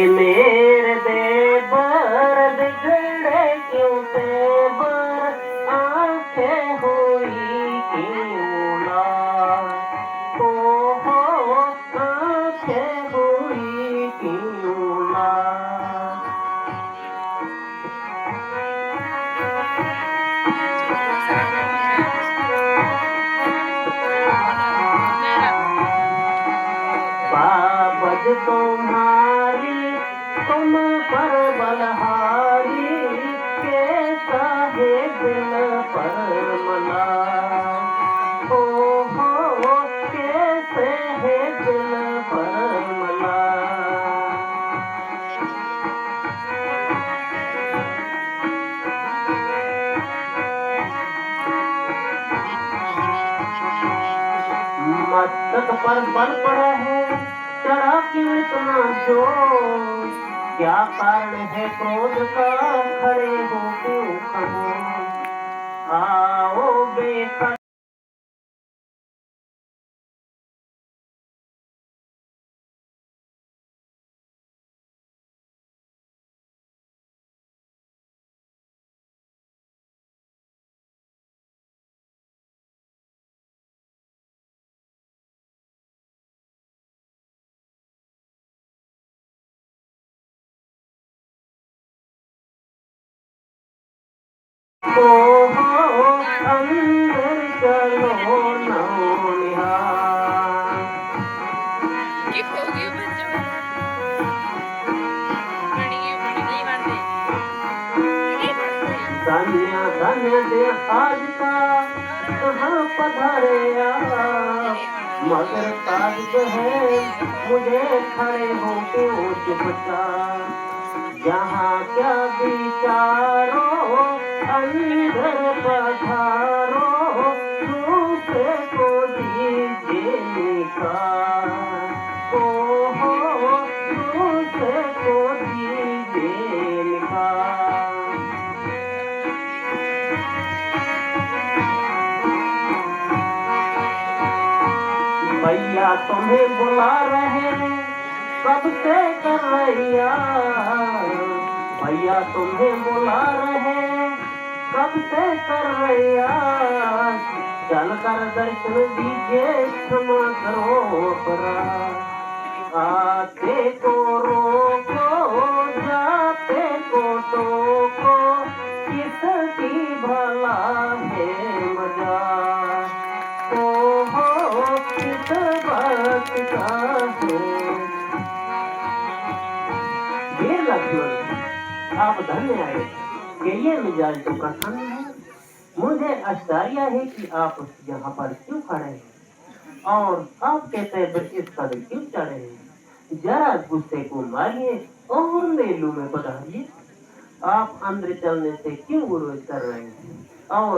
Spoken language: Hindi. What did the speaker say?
मेरे देवर बिगड़े क्यों देवर आंखें हुई क्यों लाल हो आंखें हुई क्यों लाल। बाबज तुम्हारी तुम पर बलहारी कैसा है दिल पर मला हो कैसे है दिल पर मला। मस्तक पर बल पड़ा है चढ़ा क्यों इतना जोश, क्या कारण है क्रोध का खड़े हो क्यों खामोश। आओ बेखबर हो अंदर चलो नौनिहाल। धन्य धन्य दे आज का कहाँ पधारे मगर ताजुब है मुझे खड़े हो क्यों चुपचाप। यहाँ क्या विचारो अंदर पधारो दूसरे को दीजिए निकाल हो दूसरे को दीजिए निकाल। भैया तुम्हें बुला रहे कब से कर रैया, भैया तुम्हें बुला रहे कब से कर रैया। चल कर दर्शन दीजिए क्षमा करो अपराध, आते को रोको जाते को टोको किसकी भला है मजा हो किस बात का है। ये लक्ष्मण आप धन्य आए कि ये मिजाज तो प्रसन्न है। मुझे आश्चर्य है कि आप यहाँ पर क्यों खड़े हैं और आप कहते हैं इस कदम क्यों चढ़े हैं। जरा गुस्से को मारिए और मेलू में पधारिए। आप अंदर चलने से क्यों विरोध कर रहे हैं और